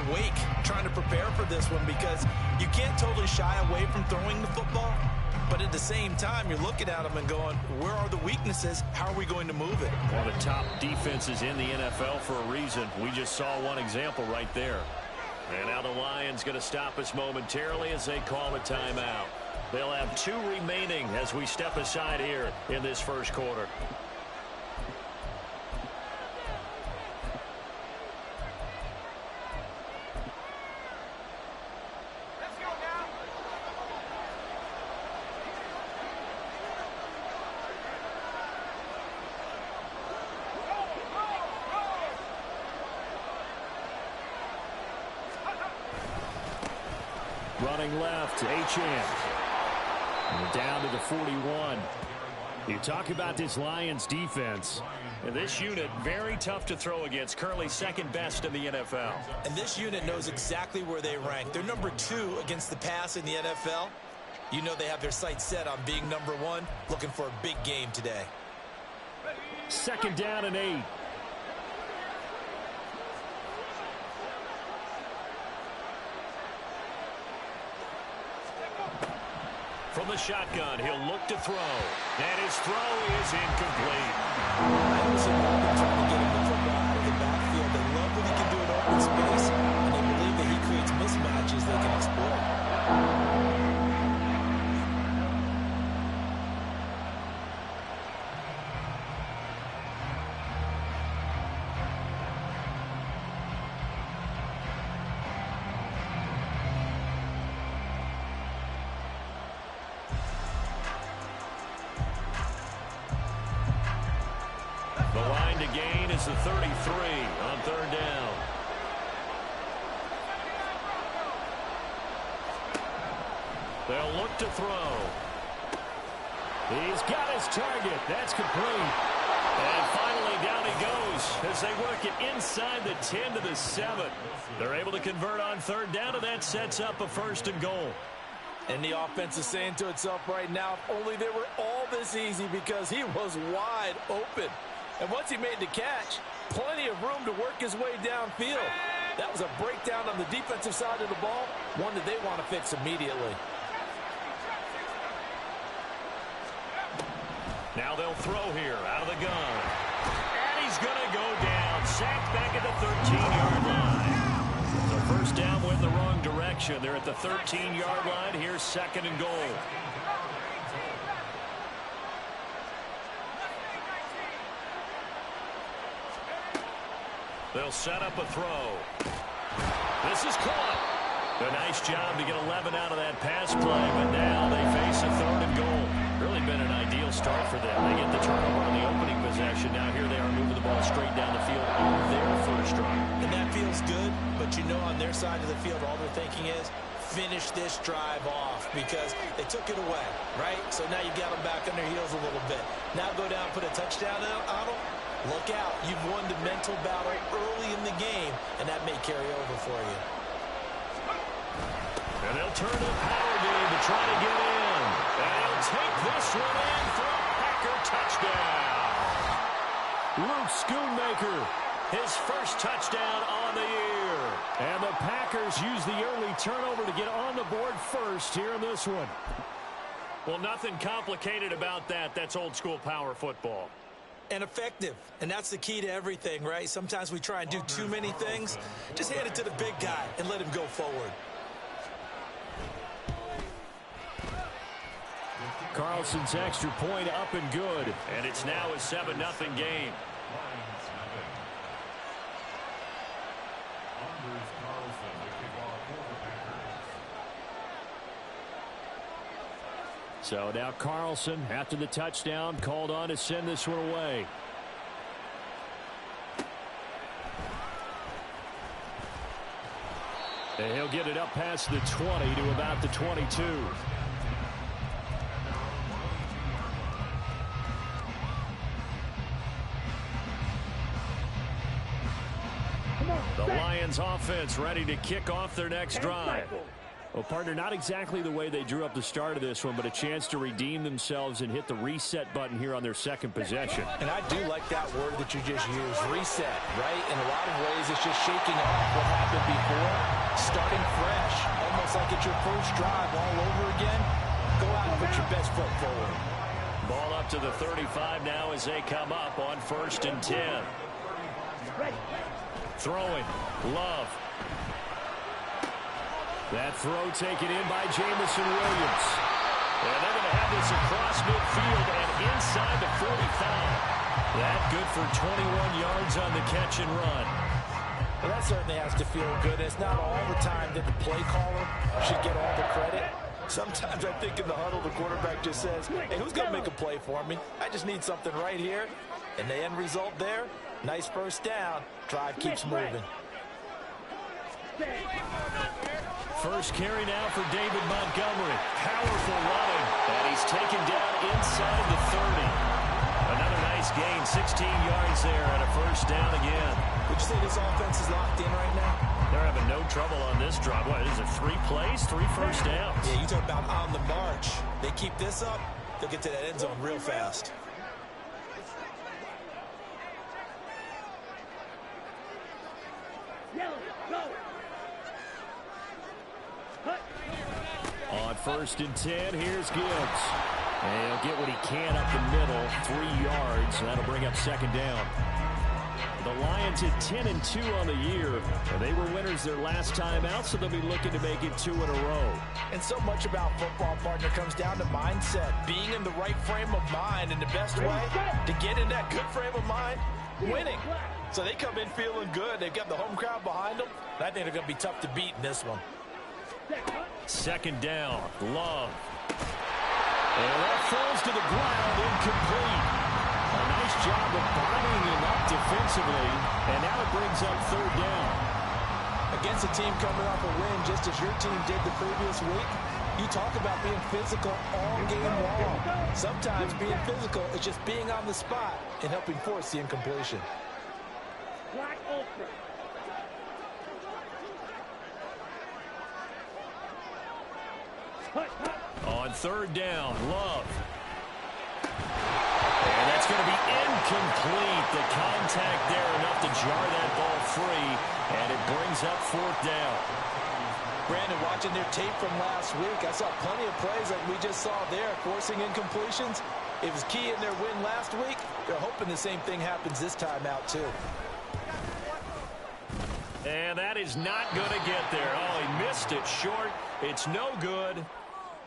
awake trying to prepare for this one because you can't totally shy away from throwing the football. But at the same time, you're looking at them and going, where are the weaknesses? How are we going to move it? One of the top defenses in the NFL for a reason. We just saw one example right there. And now the Lions going to stop us momentarily as they call a timeout. They'll have 2 remaining as we step aside here in this first quarter. Running left, Achane. And down to the 41. You talk about this Lions defense. And this unit, very tough to throw against. Currently second best in the NFL. And this unit knows exactly where they rank. They're number 2 against the pass in the NFL. You know they have their sights set on being number 1, looking for a big game today. Second down and 8. From the shotgun, he'll look to throw. And his throw is incomplete. I don't see Walker trying to get him the football out of the backfield. They love when he can do it open space, and they believe that he creates mismatches they can exploit. The line to gain is the 33 on third down. They'll look to throw. He's got his target. That's complete. And finally down he goes as they work it inside the 10 to the 7. They're able to convert on third down, and that sets up a 1st and goal. And the offense is saying to itself right now, if only they were all this easy, because he was wide open. And once he made the catch, plenty of room to work his way downfield. That was a breakdown on the defensive side of the ball, one that they want to fix immediately. Now they'll throw here out of the gun. And he's going to go down. Sacked back at the 13-yard line. The first down went the wrong direction. They're at the 13-yard line. Here's 2nd and goal. They'll set up a throw. This is caught. A nice job to get 11 out of that pass play, but now they face a 3rd and goal. Really been an ideal start for them. They get the turnover on the opening possession. Now here they are moving the ball straight down the field on their first drive. And that feels good, but you know on their side of the field all they're thinking is finish this drive off because they took it away, right? So now you got them back on their heels a little bit. Now go down, put a touchdown on them. Look out. You've won the mental battle early in the game, and that may carry over for you. And they'll turn the power game to try to get in. And he'll take this one in for a Packer touchdown. Luke Schoonmaker, his first touchdown on the year. And the Packers use the early turnover to get on the board first here in this one. Well, nothing complicated about that. That's old school power football. And effective. And that's the key to everything, right? Sometimes we try and do too many things. Just hand it to the big guy and let him go forward. Carlson's extra point up and good. And it's now a 7-0 game. So now Carlson, after the touchdown, called on to send this one away. And he'll get it up past the 20 to about the 22. The Lions offense ready to kick off their next drive. Well, partner, not exactly the way they drew up the start of this one, but a chance to redeem themselves and hit the reset button here on their second possession. And I do like that word that you just used, reset, right? In a lot of ways, it's just shaking off what happened before, starting fresh, almost like it's your first drive all over again. Go out and put your best foot forward. Ball up to the 35 now as they come up on 1st and 10. Throwing, Love. That throw taken in by Jamison Williams. And they're going to have this across midfield and inside the 45. That good for 21 yards on the catch and run. Well, that certainly has to feel good. It's not all the time that the play caller should get all the credit. Sometimes I think in the huddle, the quarterback just says, hey, who's going to make a play for me? I just need something right here. And the end result there, nice first down. Drive keeps moving. First carry now for David Montgomery. Powerful running. And he's taken down inside the 30. Another nice gain, 16 yards there and a first down again. Would you say this offense is locked in right now? They're having no trouble on this drive. What is it, 3 plays, 3 first downs? Yeah, you talk about on the march. They keep this up, they'll get to that end zone real fast. On 1st and 10, here's Gibbs. And he'll get what he can up the middle, 3 yards. That'll bring up 2nd down. The Lions at 10-2 on the year. They were winners their last time out, so they'll be looking to make it 2 in a row. And so much about football, partner, comes down to mindset. Being in the right frame of mind, and the best way to get in that good frame of mind, winning. So they come in feeling good. They've got the home crowd behind them. And I think they're going to be tough to beat in this one. 2nd down, Love. And that falls to the ground, incomplete. A nice job of bodying him up defensively, and now it brings up 3rd down. Against a team coming off a win, just as your team did the previous week, you talk about being physical all game long. Sometimes being physical is just being on the spot and helping force the incompletion. On 3rd down, Love. And that's going to be incomplete. The contact there enough to jar that ball free, and it brings up 4th down. Brandon, watching their tape from last week, I saw plenty of plays like we just saw there, forcing incompletions. It was key in their win last week. They're hoping the same thing happens this time out, too. And that is not going to get there. Oh, he missed it short. It's no good.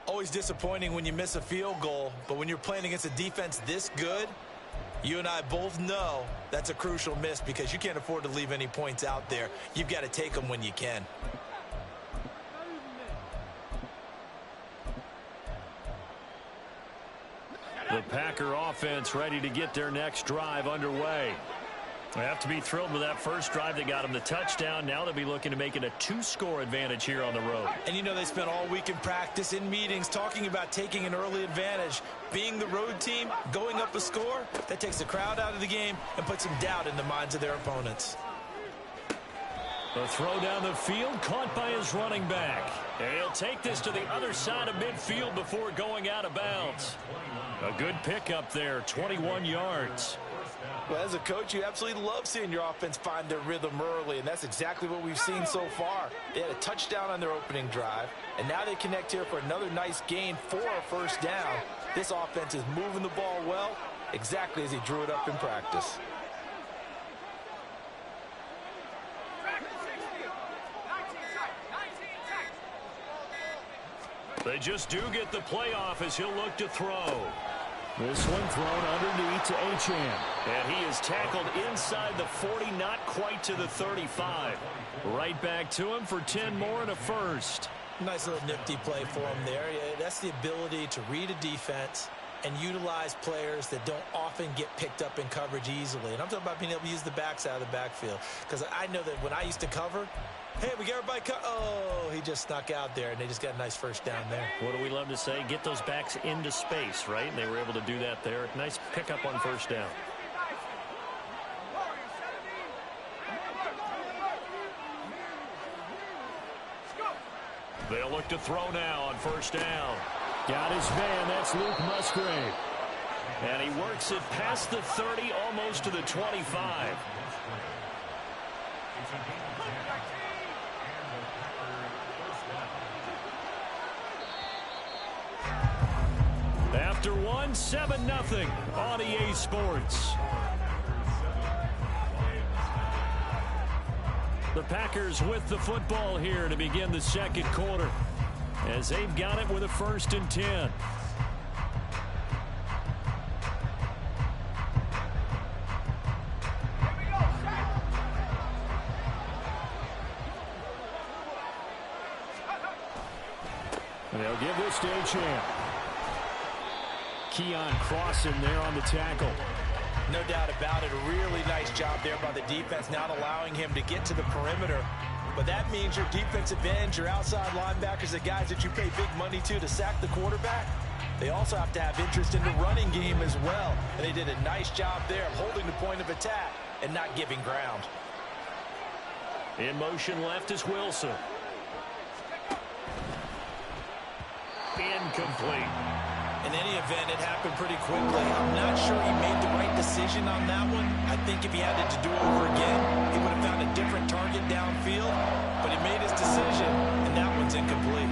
Always disappointing when you miss a field goal, but when you're playing against a defense this good, you and I both know that's a crucial miss because you can't afford to leave any points out there. You've got to take them when you can. The Packer offense ready to get their next drive underway. They have to be thrilled with that first drive that got them the touchdown. Now they'll be looking to make it a 2-score advantage here on the road. And you know they spent all week in practice, in meetings, talking about taking an early advantage. Being the road team, going up a score, that takes the crowd out of the game and puts some doubt in the minds of their opponents. The throw down the field, caught by his running back. And he'll take this to the other side of midfield before going out of bounds. A good pickup there, 21 yards. Well, as a coach, you absolutely love seeing your offense find their rhythm early, and that's exactly what we've seen so far. They had a touchdown on their opening drive, and now they connect here for another nice gain for a first down. This offense is moving the ball well, exactly as he drew it up in practice. They just do get the playoff as he'll look to throw. This one thrown underneath to Achane. And he is tackled inside the 40, not quite to the 35. Right back to him for 10 more and a first. Nice little nifty play for him there. Yeah, that's the ability to read a defense and utilize players that don't often get picked up in coverage easily. And I'm talking about being able to use the backs out of the backfield. Because I know that when I used to cover, hey, we got everybody oh, he just snuck out there, and they just got a nice first down there. What do we love to say? Get those backs into space, right? And they were able to do that there. Nice pickup on first down. They'll look to throw now on first down. Got his man. That's Luke Musgrave. And he works it past the 30, almost to the 25. After one, 7-0 on EA Sports. The Packers with the football here to begin the second quarter, as they've got it with a 1st and 10. And they'll give this to Achane. Keon Crossen there on the tackle. No doubt about it. A really nice job there by the defense, not allowing him to get to the perimeter. But that means your defensive ends, your outside linebackers, the guys that you pay big money to sack the quarterback, they also have to have interest in the running game as well. And they did a nice job there of holding the point of attack and not giving ground. In motion left is Wilson. Incomplete. In any event, it happened pretty quickly. I'm not sure he made the right decision on that one. I think if he had it to do over again, he would have found a different target downfield. But he made his decision, and that one's incomplete.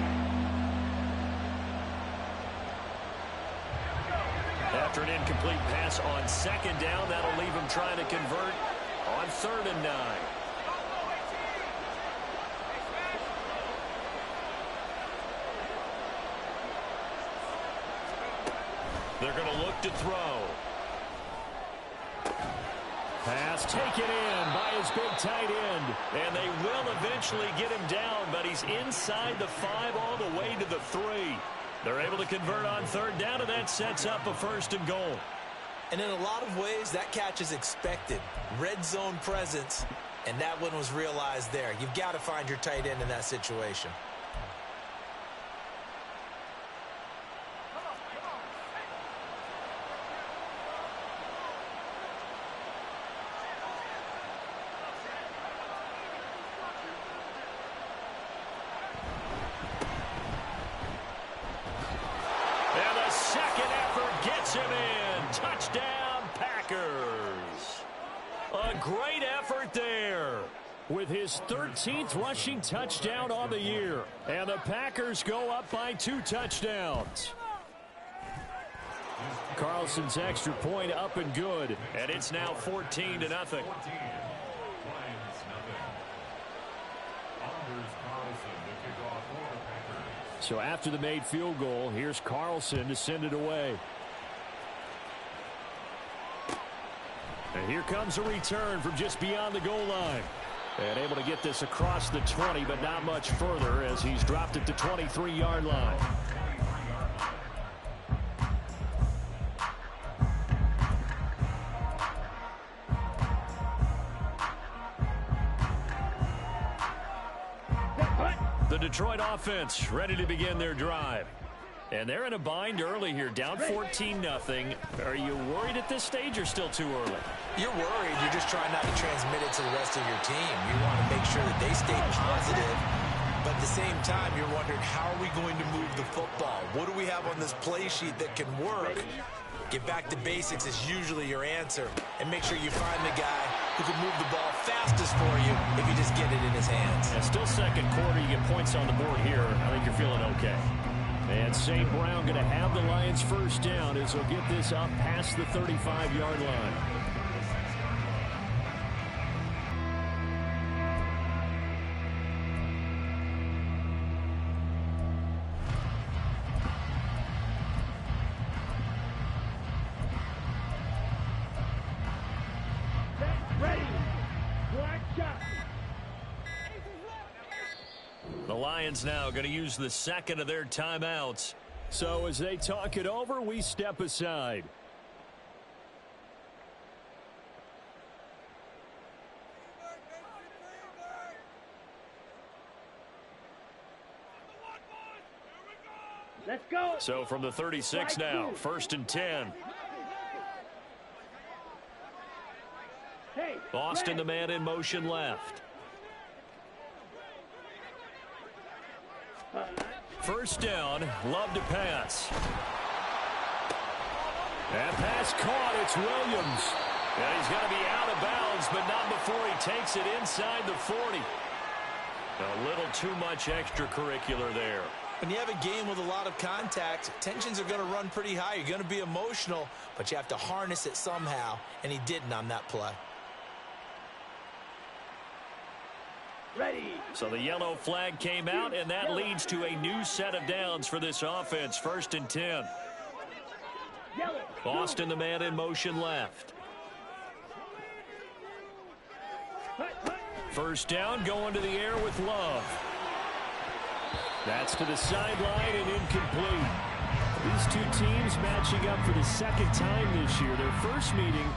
After an incomplete pass on 2nd down, that'll leave him trying to convert on 3rd and 9. They're going to look to throw. Pass taken in by his big tight end. And they will eventually get him down, but he's inside the 5 all the way to the 3. They're able to convert on 3rd down, and that sets up a 1st and goal. And in a lot of ways, that catch is expected. Red zone presence, and that one was realized there. You've got to find your tight end in that situation. Him in. Touchdown, Packers. A great effort there. With his 13th rushing touchdown on the year. And the Packers go up by 2 touchdowns. Carlson's extra point up and good. And it's now 14-0. So after the made field goal, here's Carlson to send it away. And here comes a return from just beyond the goal line. And able to get this across the 20, but not much further as he's dropped it to 23-yard line. The Detroit offense ready to begin their drive. And they're in a bind early here, down 14-0. Are you worried at this stage or still too early? You're worried. You're just trying not to transmit it to the rest of your team. You want to make sure that they stay positive. But at the same time, you're wondering, how are we going to move the football? What do we have on this play sheet that can work? Get back to basics is usually your answer. And make sure you find the guy who can move the ball fastest for you if you just get it in his hands. And still second quarter, you get points on the board here. I think you're feeling okay. And St. Brown going to have the Lions first down as they'll get this up past the 35-yard line. The Lions now going to use the second of their timeouts. So as they talk it over, we step aside. Let's go. So from the 36 now, 1st and 10. Hey, Boston, the man in motion left. First down, Love to pass. That pass caught. It's Williams. And he's going to be out of bounds, but not before he takes it inside the 40. A little too much extracurricular there. When you have a game with a lot of contact, tensions are going to run pretty high. You're going to be emotional, but you have to harness it somehow, and he didn't on that play. Ready. So the yellow flag came out, and that leads to a new set of downs for this offense. 1st and 10. Yellow. Boston, the man in motion left. First down, going to the air with Love. That's to the sideline and incomplete. These two teams matching up for the second time this year. Their first meeting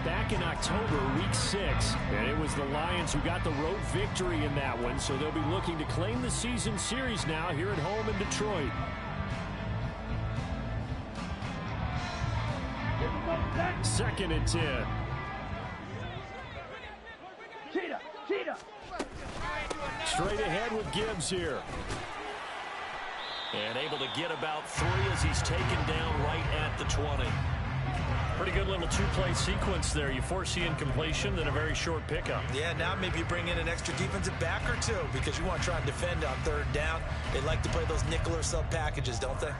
back in October, week 6. And it was the Lions who got the road victory in that one. So they'll be looking to claim the season series now here at home in Detroit. Second and 10. Cheetah. Straight ahead with Gibbs here. And able to get about 3 as he's taken down right at the 20. Pretty good little two-play sequence there. You force the incompletion, then a very short pickup. Yeah, now maybe you bring in an extra defensive back or two because you want to try and defend on 3rd down. They like to play those nickel or sub packages, don't they?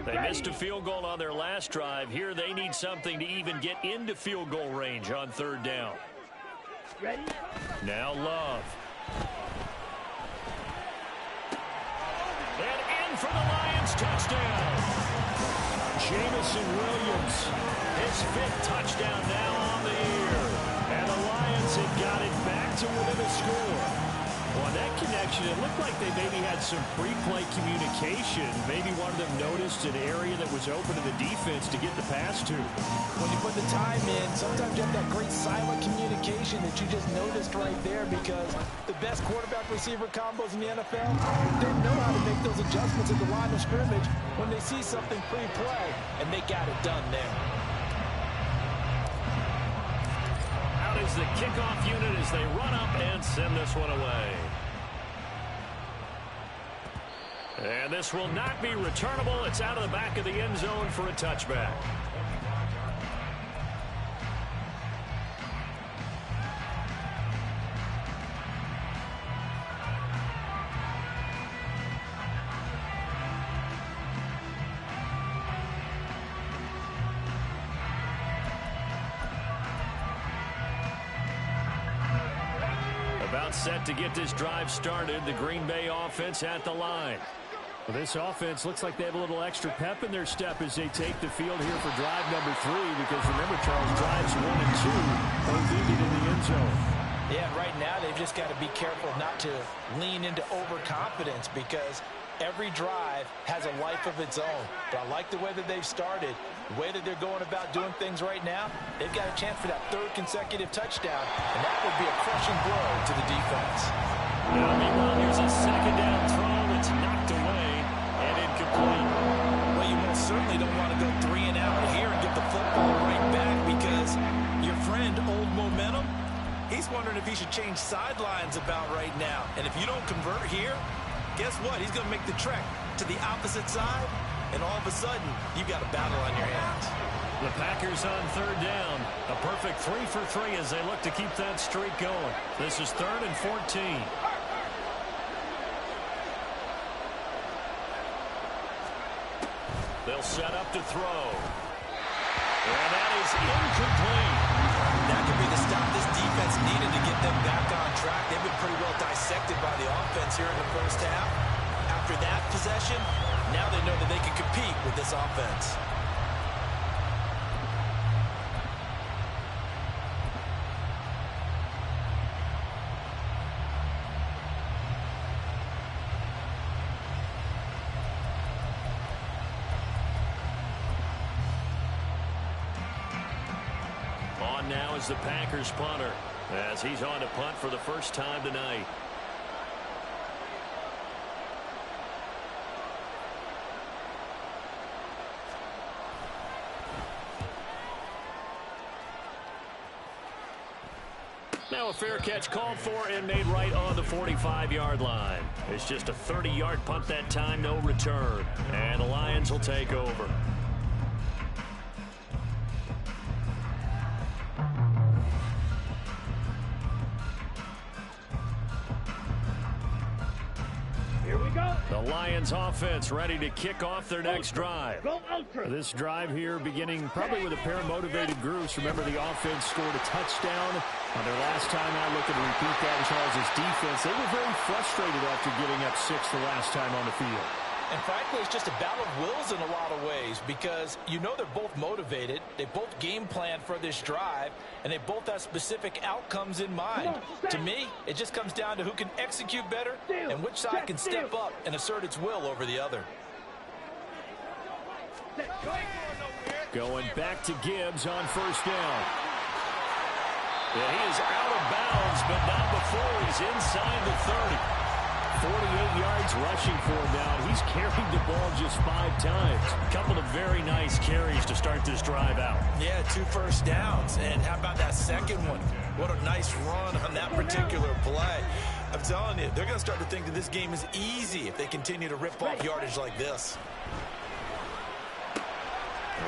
They missed a field goal on their last drive. Here they need something to even get into field goal range on 3rd down. Ready. Now Love. And in for the Lions touchdown. Jamison Williams. His 5th touchdown now on the year. And the Lions have got it back to within a score. Well, that connection, it looked like they maybe had some pre-play communication. Maybe one of them noticed an area that was open to the defense to get the pass to. When you put the time in, sometimes you have that great silent communication that you just noticed right there because the best quarterback-receiver combos in the NFL, they know how to make those adjustments at the line of scrimmage when they see something pre-play, and they got it done there. Out is the kickoff unit as they run up and send this one away. And this will not be returnable. It's out of the back of the end zone for a touchback. About set to get this drive started. The Green Bay offense at the line. Well, this offense looks like they have a little extra pep in their step as they take the field here for drive number 3 because remember, Charles, drives 1 and 2 both ended in the end zone. Yeah, right now they've just got to be careful not to lean into overconfidence because every drive has a life of its own. But I like the way that they've started, the way that they're going about doing things right now. They've got a chance for that 3rd consecutive touchdown, and that would be a crushing blow to the defense. Now, meanwhile, here's a 2nd down throw that's knocked away and incomplete. Well, you most certainly don't want to go 3 and out here and get the football right back because your friend, Old Momentum, he's wondering if he should change sidelines about right now. And if you don't convert here, guess what? He's going to make the trek to the opposite side, and all of a sudden, you've got a battle on your hands. The Packers on 3rd down. A perfect 3 for 3 as they look to keep that streak going. This is 3rd and 14. They'll set up to throw. And that is incomplete. That could be the stop this defense needed to get them back on track. They've been pretty well dissected by the offense here in the first half. After that possession, now they know that they can compete with this offense. Now is the Packers punter as he's on to punt for the first time tonight. Now a fair catch called for and made right on the 45-yard line. It's just a 30-yard punt that time, no return. And the Lions will take over. Here we go. The Lions offense ready to kick off their next drive. Go ultra. This drive here beginning probably with a pair of motivated groups. Remember, the offense scored a touchdown on their last time out. Looking to repeat that as well as his defense. They were very frustrated after giving up 6 the last time on the field. And frankly, it's just a battle of wills in a lot of ways because you know they're both motivated. They both game plan for this drive, and they both have specific outcomes in mind. To me, it just comes down to who can execute better and which side can step up and assert its will over the other. Going back to Gibbs on first down. Yeah, he is out of bounds, but not before he's inside the 30. 48 yards rushing for him now. He's carried the ball just 5 times. A couple of very nice carries to start this drive out. Yeah, 2 first downs. And how about that second one? What a nice run on that particular play. I'm telling you, they're going to start to think that this game is easy if they continue to rip off yardage like this.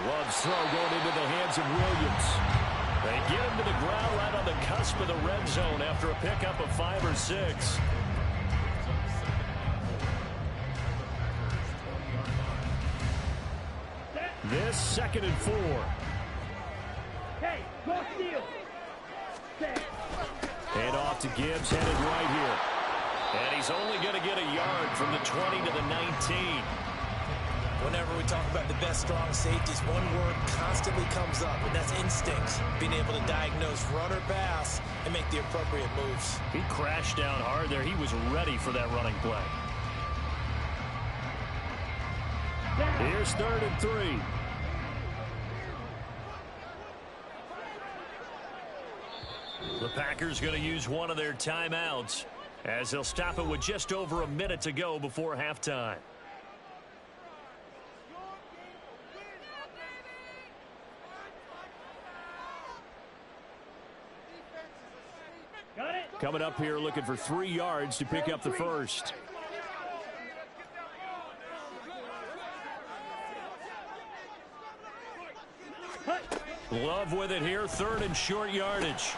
Love's throw going into the hands of Williams. They get him to the ground right on the cusp of the red zone after a pickup of 5 or 6. This 2nd and 4. Hey, go steal. Hand off to Gibbs, headed right here. And he's only going to get a yard from the 20 to the 19. Whenever we talk about the best strong safeties, one word constantly comes up, and that's instincts. Being able to diagnose run or pass and make the appropriate moves. He crashed down hard there. He was ready for that running play. Here's 3rd and 3. The Packers going to use one of their timeouts as they'll stop it with just over a minute to go before halftime. Got it. Coming up here looking for 3 yards to pick up the first. Love with it here, 3rd and short yardage.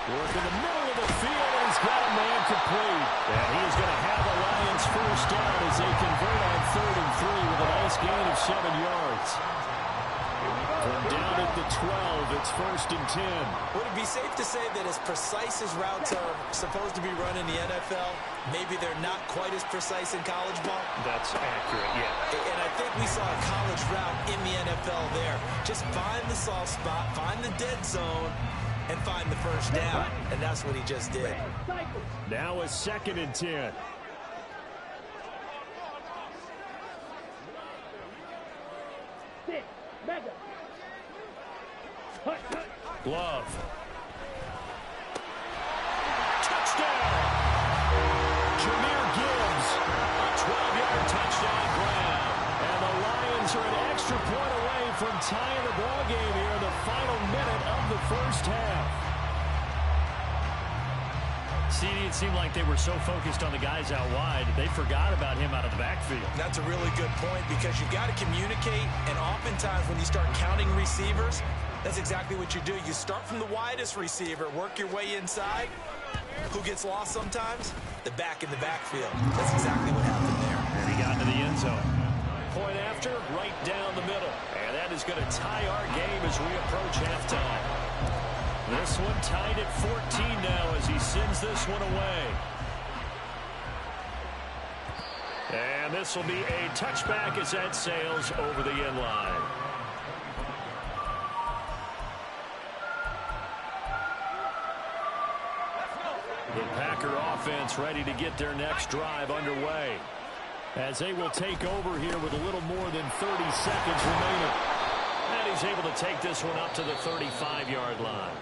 Work in the middle of the field, and he's got a man complete. And he is going to have a Lions first down as they convert on 3rd and 3 with a nice gain of 7 yards. From down at the 12, it's 1st and 10. Would it be safe to say that as precise as routes are supposed to be run in the NFL, maybe they're not quite as precise in college ball? That's accurate, yeah. And I think we saw a college route in the NFL there. Just find the soft spot, find the dead zone, and find the first down. And that's what he just did. Now a 2nd and 10. Sit. Mega. Glove. Touchdown! Jahmyr Gibbs. A 12-yard touchdown grab. And the Lions are an extra point away from tying the ball game here in the final minute of the first half. CD, it seemed like they were so focused on the guys out wide, they forgot about him out of the backfield. That's a really good point because you've got to communicate, and oftentimes when you start counting receivers, that's exactly what you do. You start from the widest receiver, work your way inside. Who gets lost sometimes? The back in the backfield. That's exactly what happened there. And he got into the end zone. Point after, right down the middle. And that is going to tie our game as we approach halftime. This one tied at 14 now as he sends this one away. And this will be a touchback as that sails over the end line. The Packer offense ready to get their next drive underway as they will take over here with a little more than 30 seconds remaining. And he's able to take this one up to the 35-yard line.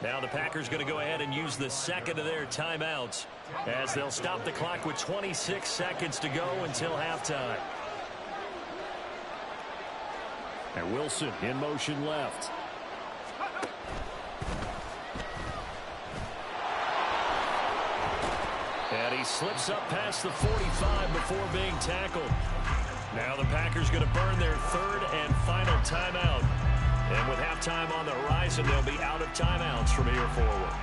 Now the Packers going to go ahead and use the 2nd of their timeouts as they'll stop the clock with 26 seconds to go until halftime. And Wilson in motion left. And he slips up past the 45 before being tackled. Now the Packers going to burn their third and final timeout. And with halftime on the horizon, they'll be out of timeouts from here forward.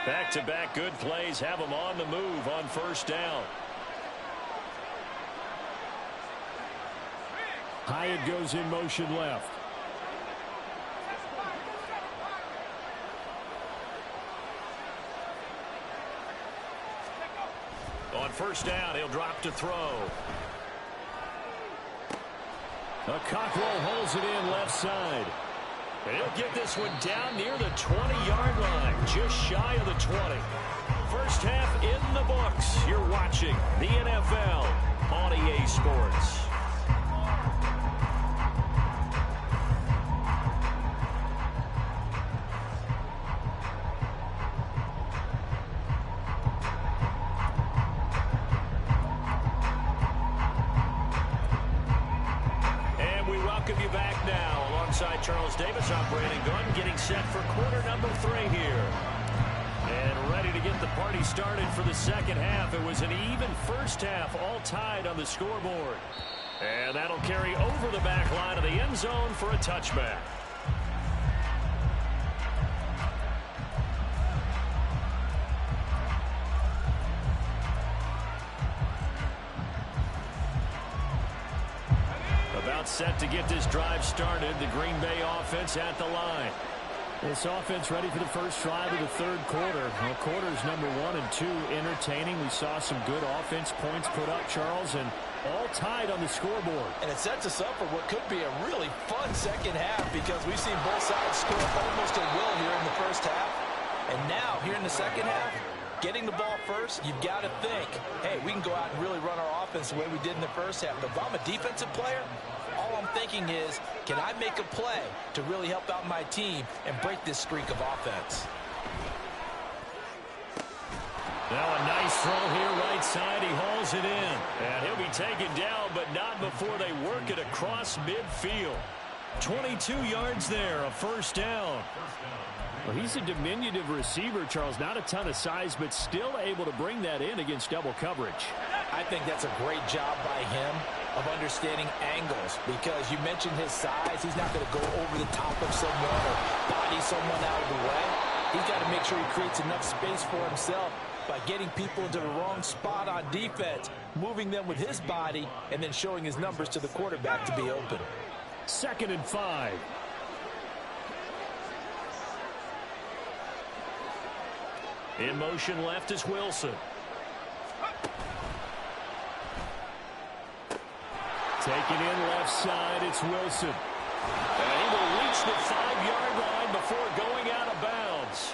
Back-to-back good plays have them on the move on first down. Hyatt goes in motion left. On first down, he'll drop to throw. Cockrell holds it in left side. And he'll get this one down near the 20-yard line, just shy of the 20. First half in the books. You're watching the NFL on EA Sports. Charles Davis, I'm Brandon Gunn, getting set for quarter number 3 here. And ready to get the party started for the second half. It was an even first half, all tied on the scoreboard. And that'll carry over the back line of the end zone for a touchback. Set to get this drive started. The Green Bay offense at the line. This offense ready for the first drive of the third quarter. Well, quarters number 1 and 2 entertaining. We saw some good offense points put up, Charles, and all tied on the scoreboard. And it sets us up for what could be a really fun second half because we've seen both sides score almost at will here in the first half. And now, here in the second half, getting the ball first, you've got to think, hey, we can go out and really run our offense the way we did in the first half. But if I'm a defensive player, all I'm thinking is, can I make a play to really help out my team and break this streak of offense? Now a nice throw here right side. He hauls it in. And he'll be taken down, but not before they work it across midfield. 22 yards there, a first down. Well, he's a diminutive receiver, Charles. Not a ton of size, but still able to bring that in against double coverage. I think that's a great job by him of understanding angles because you mentioned his size. He's not going to go over the top of someone or body someone out of the way. He's got to make sure he creates enough space for himself by getting people into the wrong spot on defense, moving them with his body, and then showing his numbers to the quarterback to be open. 2nd and 5. In motion left is Wilson. Taken in left side, it's Wilson. And he will reach the 5-yard line before going out of bounds.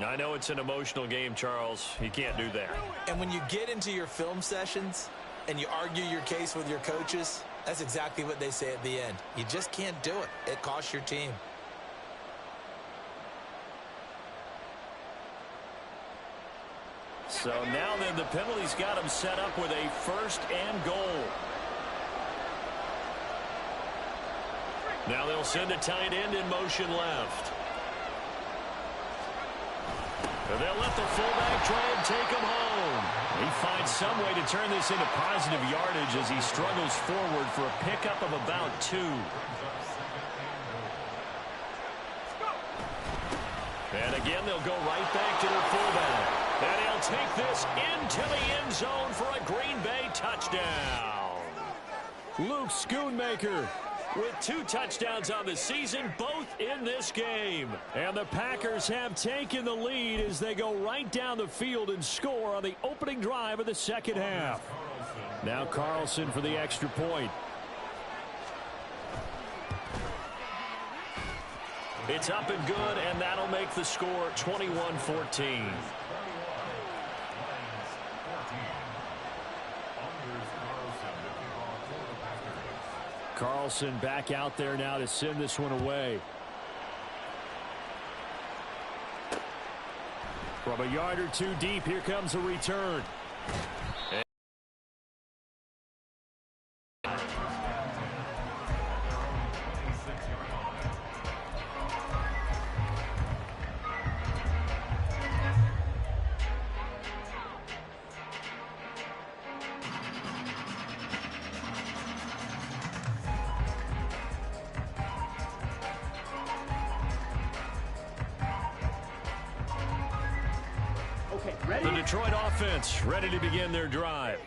I know it's an emotional game, Charles. You can't do that. And when you get into your film sessions and you argue your case with your coaches, that's exactly what they say at the end. You just can't do it. It costs your team. So now then the penalty's got him set up with a 1st and goal. Now they'll send a tight end in motion left. And they'll let the fullback try and take him home. He finds some way to turn this into positive yardage as he struggles forward for a pickup of about 2. And again, they'll go right back to their fullback. And he'll take this into the end zone for a Green Bay touchdown. Luke Schoonmaker with 2 touchdowns on the season, both in this game. And the Packers have taken the lead as they go right down the field and score on the opening drive of the second half. Now Carlson for the extra point. It's up and good, and that'll make the score 21-14. Carlson back out there now to send this one away. From a yard or two deep, here comes a return. The Detroit offense ready to begin their drive.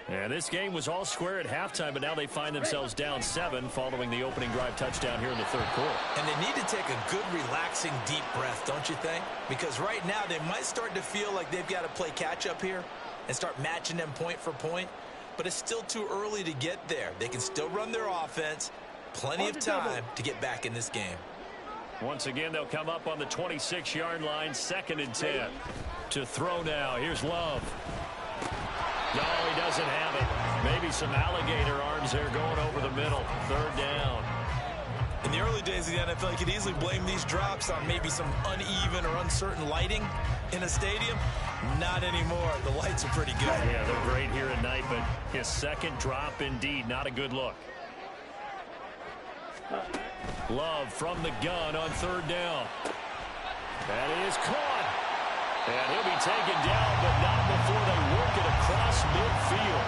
And this game was all square at halftime, but now they find themselves down 7 following the opening drive touchdown here in the third quarter. And they need to take a good, relaxing, deep breath, don't you think? Because right now they might start to feel like they've got to play catch-up here and start matching them point for point. But it's still too early to get there. They can still run their offense. Plenty of time to get back in this game. Once again, they'll come up on the 26-yard line, 2nd and 10. To throw now. Here's Love. No, he doesn't have it. Maybe some alligator arms there going over the middle. 3rd down. In the early days of the NFL, you could easily blame these drops on maybe some uneven or uncertain lighting in a stadium. Not anymore. The lights are pretty good. Yeah, they're great here at night, but his second drop indeed not a good look. Love from the gun on 3rd down. That is caught. And he'll be taken down, but not before they work it across midfield.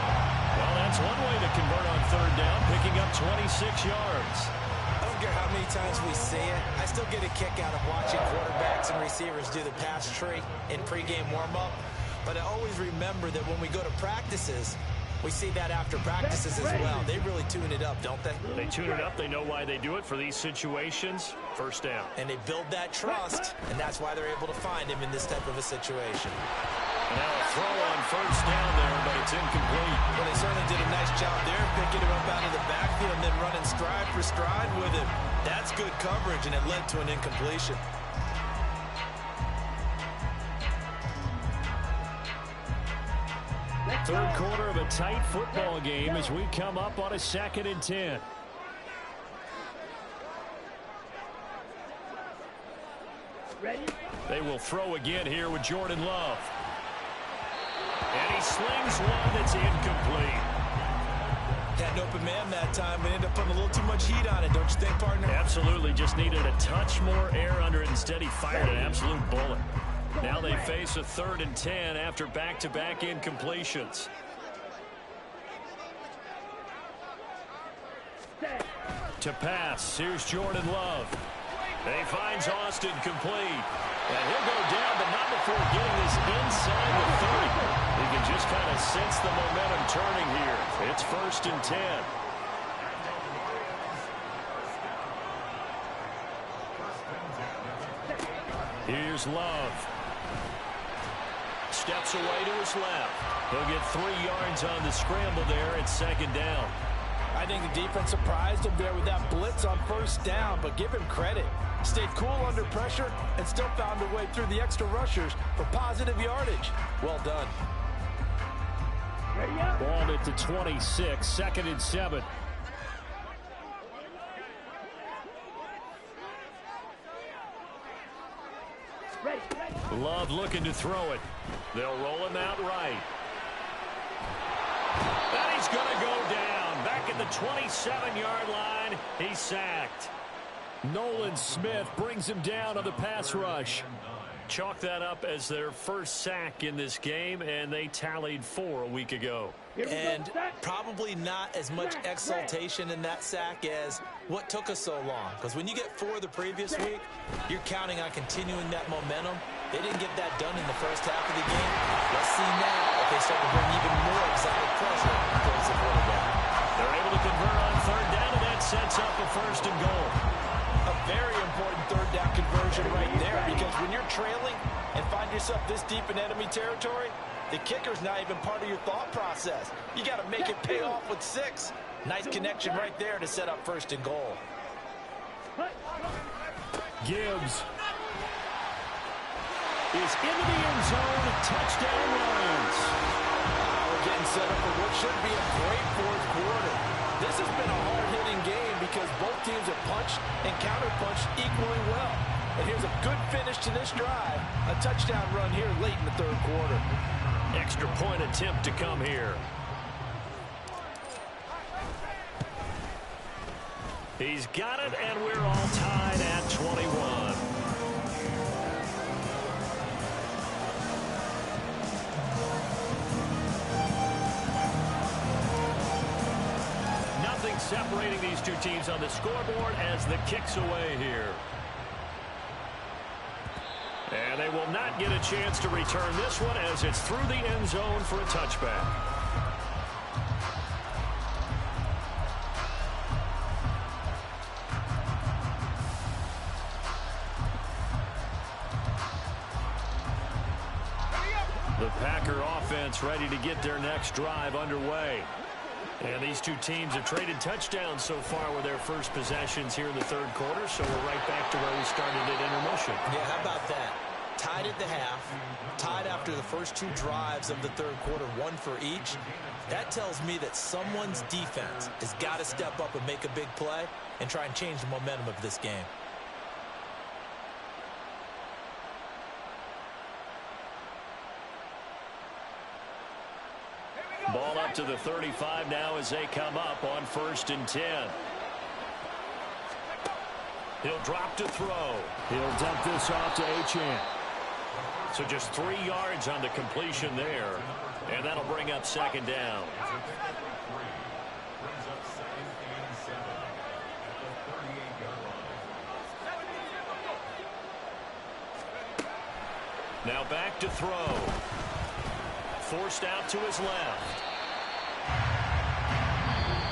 Well, that's one way to convert on 3rd down, picking up 26 yards. I don't care how many times we see it. I still get a kick out of watching quarterbacks and receivers do the pass tree in pregame warm-up. But I always remember that when we go to practices, we see that after practices as well. They really tune it up, don't they? They tune it up. They know why they do it for these situations. 1st down. And they build that trust, and that's why they're able to find him in this type of a situation. And now a throw on 1st down there, but it's incomplete. Well, they certainly did a nice job there, picking him up out of the backfield and then running stride for stride with him. That's good coverage, and it led to an incompletion. Third quarter of a tight football game as we come up on a 2nd and 10. Ready? They will throw again here with Jordan Love. And he slings one that's incomplete. Had an open man that time, but ended up putting a little too much heat on it, don't you think, partner? Absolutely. Just needed a touch more air under it. Instead, he fired an absolute bullet. Now they face a 3rd and 10 after back-to-back incompletions. To pass, here's Jordan Love. He finds Austin complete. And he'll go down, but not before getting this inside the 30. He can just kind of sense the momentum turning here. It's 1st and 10. Here's Love. Steps away to his left. He'll get 3 yards on the scramble there at 2nd down. I think the defense surprised him there with that blitz on 1st down, but give him credit. Stayed cool under pressure and still found a way through the extra rushers for positive yardage. Well done. Ball at the 26, 2nd and 7. Love looking to throw it. They'll roll him out right. And he's going to go down. Back at the 27-yard line, he's sacked. Nolan Smith brings him down on the pass rush. Chalk that up as their first sack in this game, and they tallied 4 a week ago. And probably not as much exultation in that sack as what took us so long. Because when you get 4 the previous week, you're counting on continuing that momentum. They didn't get that done in the first half of the game. Let's see now if they start to bring even more exotic pressure towards the quarterback. They're able to convert on 3rd down, and that sets up a 1st and goal. A very important 3rd down conversion right there, because when you're trailing and find yourself this deep in enemy territory, the kicker's not even part of your thought process. You got to make it pay off with 6. Nice connection right there to set up 1st and goal. Gibbs is into the end zone. Touchdown, Lions. We're getting set up for what should be a great 4th quarter. This has been a hard-hitting game because both teams have punched and counterpunched equally well. And here's a good finish to this drive. A touchdown run here late in the third quarter. Extra point attempt to come here. He's got it, and we're all tied at 21. Nothing separating these two teams on the scoreboard as the kick's away here. And they will not get a chance to return this one as it's through the end zone for a touchback. The Packer offense ready to get their next drive underway. And these two teams have traded touchdowns so far with their first possessions here in the third quarter, so we're right back to where we started at intermission. Yeah, how about that? Tied at the half, tied after the first two drives of the third quarter, one for each. That tells me that someone's defense has got to step up and make a big play and try and change the momentum of this game. Ball up to the 35 now as they come up on 1st and 10. He'll drop to throw. He'll dump this off to Achane. So just 3 yards on the completion there. And that'll bring up 2nd down. Now back to throw. Forced out to his left.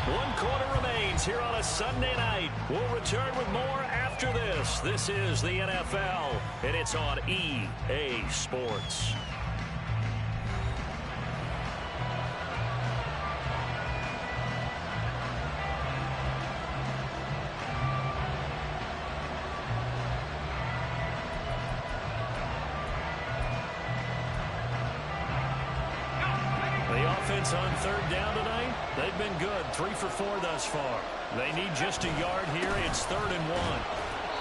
1 quarter remains here on a Sunday night. We'll return with more after this. This is the NFL, and it's on EA Sports. On 3rd down tonight, they've been good. 3 for 4 thus far. They need just a yard here. It's 3rd and 1.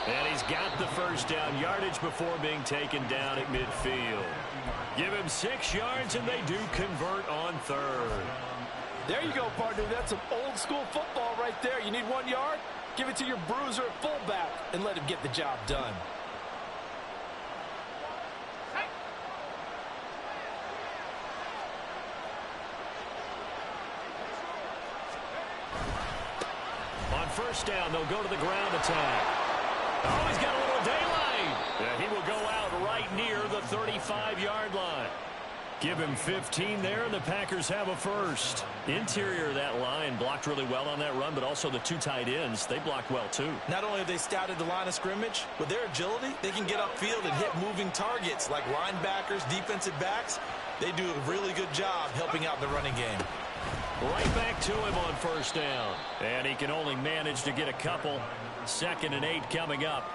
And he's got the first down yardage before being taken down at midfield. Give him 6 yards, and they do convert on 3rd. There you go, partner. That's some old-school football right there. You need 1 yard? Give it to your bruiser at fullback and let him get the job done. First down, they'll go to the ground attack. Oh, he's got a little daylight. And he will go out right near the 35-yard line. Give him 15 there, and the Packers have a first. Interior of that line blocked really well on that run, but also the 2 tight ends, they blocked well too. Not only have they scouted the line of scrimmage, with their agility, they can get upfield and hit moving targets like linebackers, defensive backs. They do a really good job helping out the running game. Right back to him on first down. And he can only manage to get a couple. 2nd and 8 coming up.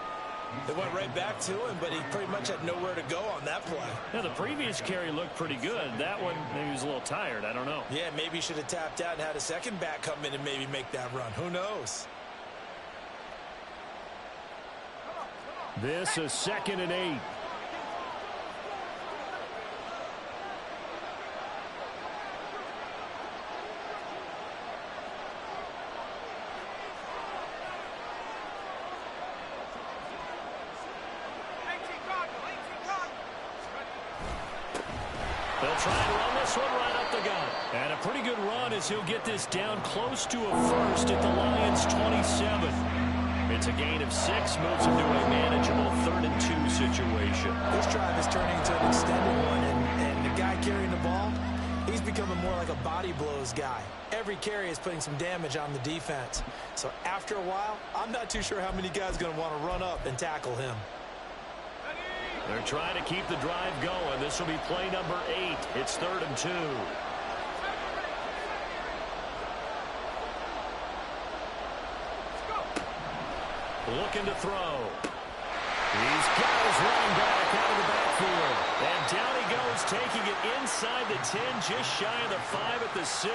They went right back to him, but he pretty much had nowhere to go on that play. Now, the previous carry looked pretty good. That one, maybe he was a little tired. I don't know. Yeah, maybe he should have tapped out and had a second back come in and maybe make that run. Who knows? This is 2nd and 8. They'll try and run this one right up the gut. And a pretty good run as he'll get this down close to a first at the Lions' 27. It's a gain of 6, moves him to a manageable 3rd and 2 situation. This drive is turning into an extended one, and the guy carrying the ball, he's becoming more like a body blows guy. Every carry is putting some damage on the defense. So after a while, I'm not too sure how many guys are going to want to run up and tackle him. They're trying to keep the drive going. This will be play number 8. It's 3rd and 2. Looking to throw. He's got his running back out of the backfield. And down he goes, taking it inside the 10, just shy of the 5 at the 6.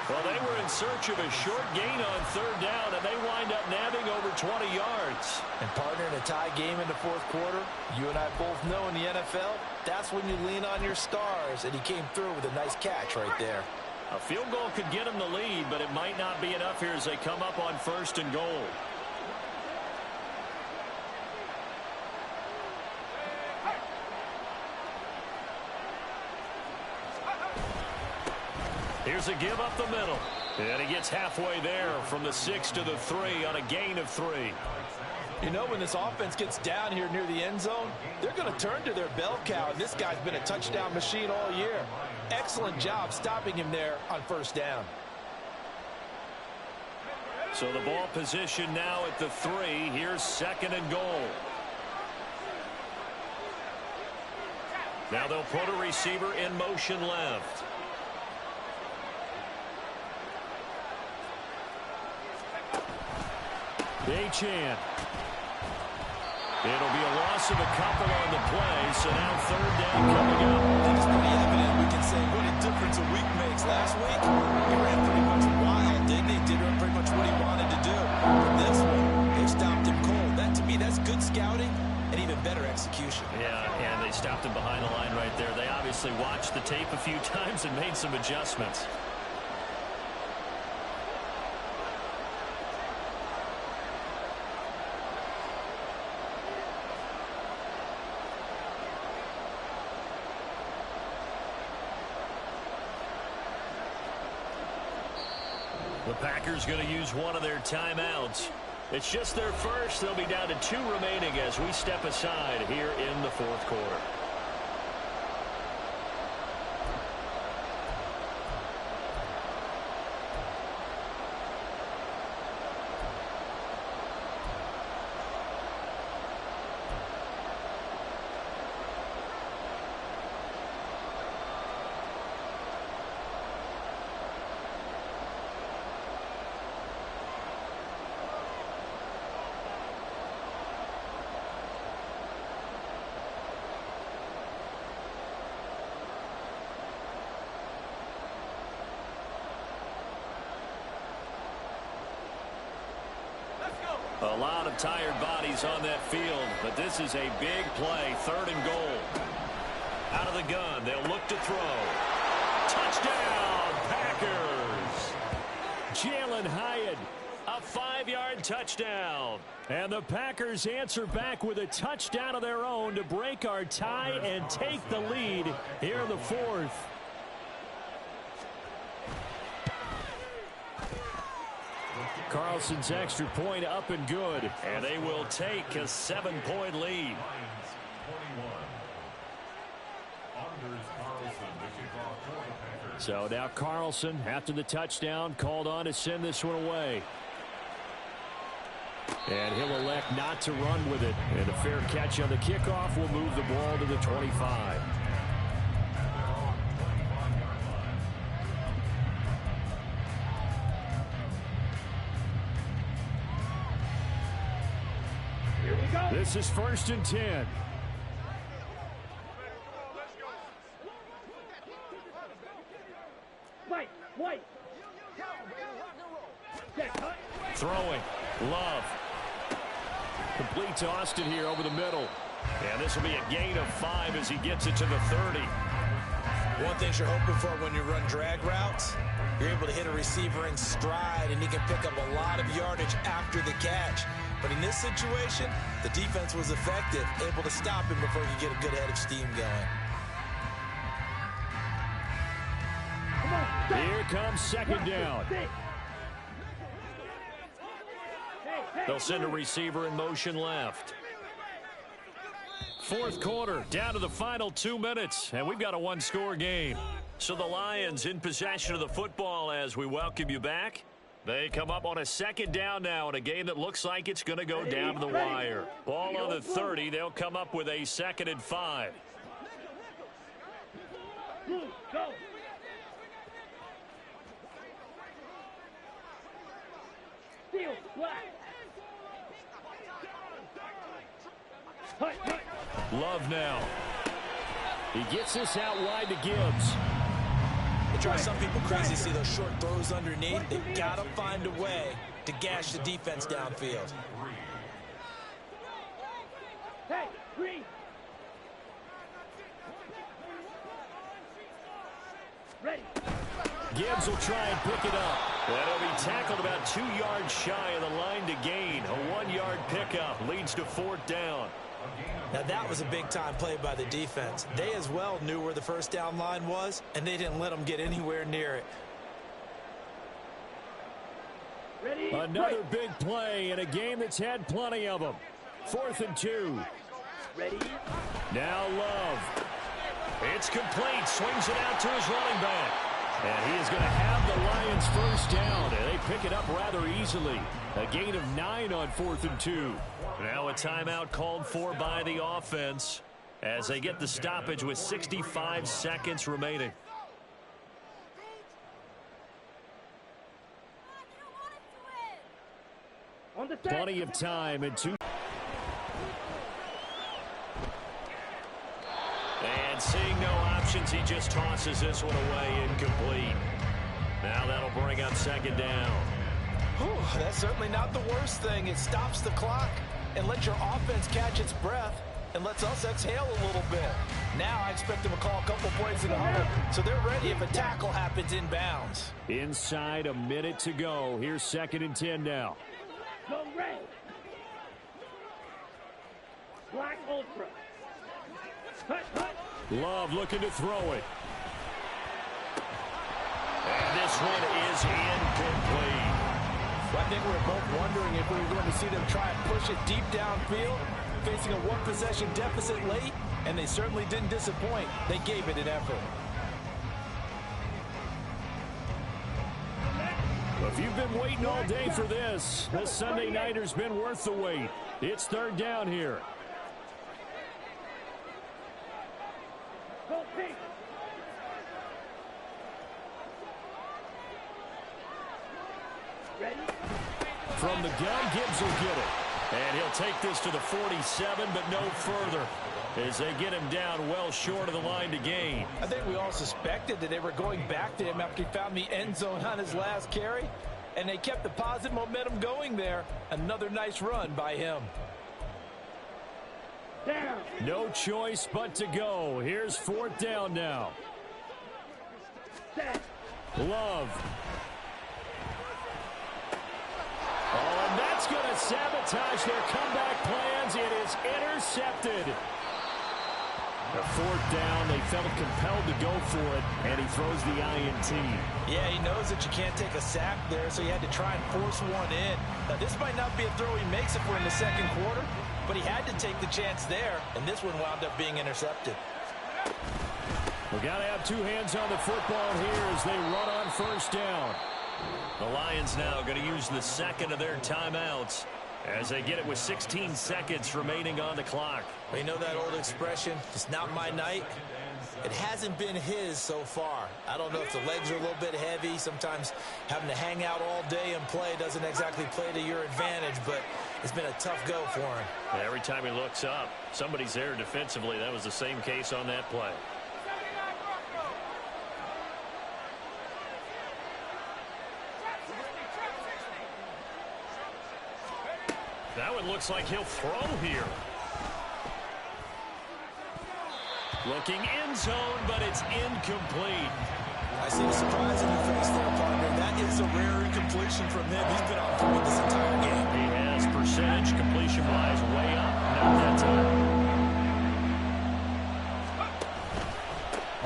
Well, they were in search of a short gain on third down, and they wind up nabbing over 20 yards. And partner, in a tie game in the fourth quarter, you and I both know in the NFL, that's when you lean on your stars, and he came through with a nice catch right there. A field goal could get him the lead, but it might not be enough here as they come up on 1st and goal. Here's a give up the middle. And he gets halfway there from the 6 to the 3 on a gain of 3. You know, when this offense gets down here near the end zone, they're going to turn to their bell cow, and this guy's been a touchdown machine all year. Excellent job stopping him there on 1st down. So the ball position now at the 3. Here's 2nd and goal. Now they'll put a receiver in motion left. Achane. It'll be a loss of a couple on the play, so now 3rd down coming up. I think it's pretty evident. We can say what a difference a week makes. Last week, he ran pretty much wild, didn't he? Did pretty much what he wanted to do. But this one, they stopped him cold. That, to me, that's good scouting and even better execution. Yeah, and they stopped him behind the line right there. They obviously watched the tape a few times and made some adjustments. The Packers going to use one of their timeouts. It's just their first. They'll be down to 2 remaining as we step aside here in the 4th quarter. A lot of tired bodies on that field, but this is a big play. 3rd and goal. Out of the gun, they'll look to throw. Touchdown, Packers! Jalen Hyatt, a 5-yard touchdown. And the Packers answer back with a touchdown of their own to break our tie and take the lead here in the 4th. Carlson's extra point up and good. And they will take a 7-point lead. So now Carlson, after the touchdown, called on to send this one away. And he'll elect not to run with it. And a fair catch on the kickoff will move the ball to the 25. This is 1st and 10. White. Throwing. Love. Complete to Austin here over the middle. And this will be a gain of 5 as he gets it to the 30. One thing you're hoping for when you run drag routes, you're able to hit a receiver in stride, and he can pick up a lot of yardage after the catch. But in this situation, the defense was effective, able to stop him before he could get a good head of steam going. Here comes 2nd down. They'll send a receiver in motion left. 4th quarter, down to the final 2 minutes, and we've got a 1-score game. So the Lions in possession of the football as we welcome you back. They come up on a 2nd down now in a game that looks like it's going to go down to the wire. Ball on the 30. They'll come up with a 2nd and 5. Go. Steal, black. Love now. He gets this out wide to Gibbs. It drives some people crazy to see those short throws underneath. They've got to find a way to gash the defense downfield. Hey, green. Ready. Gibbs will try and pick it up. That'll be tackled about 2 yards shy of the line to gain. A 1-yard pickup leads to 4th down. Now that was a big-time play by the defense. They as well knew where the first down line was, and they didn't let them get anywhere near it. Ready. Another big play in a game that's had plenty of them. 4th and 2. Ready. Now Love. It's complete. Swings it out to his running back. And he is going to have the Lions first down, and they pick it up rather easily. A gain of 9 on 4th and 2. Now a timeout called for by the offense as they get the stoppage with 65 seconds remaining. On the set. Plenty of time and 2. And seeing no options, he just tosses this one away incomplete. Now that'll bring up 2nd down. Whew, that's certainly not the worst thing. It stops the clock and lets your offense catch its breath and lets us exhale a little bit. Now I expect them to call a couple plays in the huddle, so they're ready if a tackle happens inbounds. Inside a minute to go. Here's 2nd and 10 now. Go red. Black Ultra. Cut. Love looking to throw it. And this one is incomplete. Well, I think we're both wondering if we were going to see them try and push it deep downfield, facing a one-possession deficit late, and they certainly didn't disappoint. They gave it an effort. If you've been waiting all day for this Sunday nighter's been worth the wait. It's 3rd down here. Go pink. Ready. From the gun, Gibbs will get it. And he'll take this to the 47, but no further, as they get him down well short of the line to gain. I think we all suspected that they were going back to him after he found the end zone on his last carry, and they kept the positive momentum going there. Another nice run by him. Down. No choice but to go. Here's 4th down now. Set. Love. Oh, and that's going to sabotage their comeback plans. It is intercepted. A 4th down, they felt compelled to go for it, and he throws the INT. Yeah, he knows that you can't take a sack there, so he had to try and force one in. Now, this might not be a throw he makes if we're in the 2nd quarter, but he had to take the chance there, and this one wound up being intercepted. We've got to have 2 hands on the football here as they run on 1st down. The Lions now going to use the 2nd of their timeouts as they get it with 16 seconds remaining on the clock. Well, you know that old expression, it's not my night? It hasn't been his so far. I don't know if the legs are a little bit heavy. Sometimes having to hang out all day and play doesn't exactly play to your advantage, but it's been a tough go for him. Every time he looks up, somebody's there defensively. That was the same case on that play. That one looks like he'll throw here. Looking end zone, but it's incomplete. I see the surprise in your face there, partner. That is a rare incompletion from him. He's been on point this entire game. He has percentage completion-wise way up. Not that time.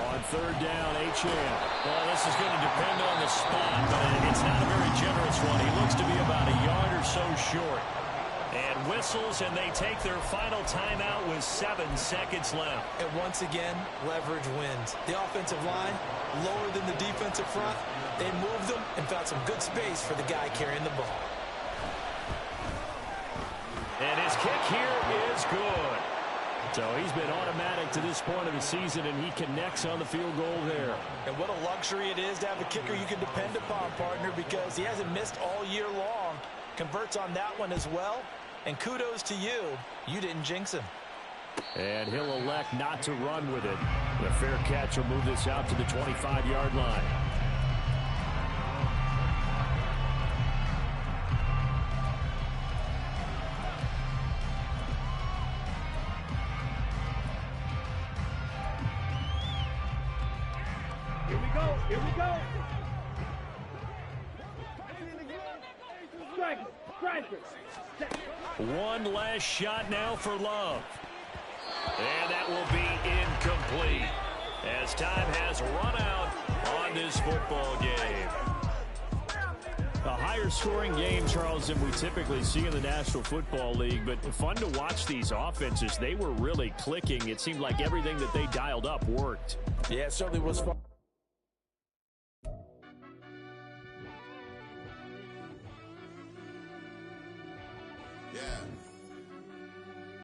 On 3rd down, Achane. Well, this is going to depend on the spot, but it's not a very generous one. He looks to be about a yard or so short. And whistles, and they take their final timeout with 7 seconds left. And once again, leverage wins. The offensive line, lower than the defensive front. They moved them and found some good space for the guy carrying the ball. And his kick here is good. So he's been automatic to this point of the season, and he connects on the field goal there. And what a luxury it is to have a kicker you can depend upon, partner, because he hasn't missed all year long. Converts on that one as well. And kudos to you. You didn't jinx him. And he'll elect not to run with it. The fair catch will move this out to the 25-yard line. Here we go. Here we go. Striker. One last shot now for Love. And that will be incomplete as time has run out on this football game. A higher scoring game, Charles, than we typically see in the National Football League, but fun to watch these offenses. They were really clicking. It seemed like everything that they dialed up worked. Yeah, it certainly was fun.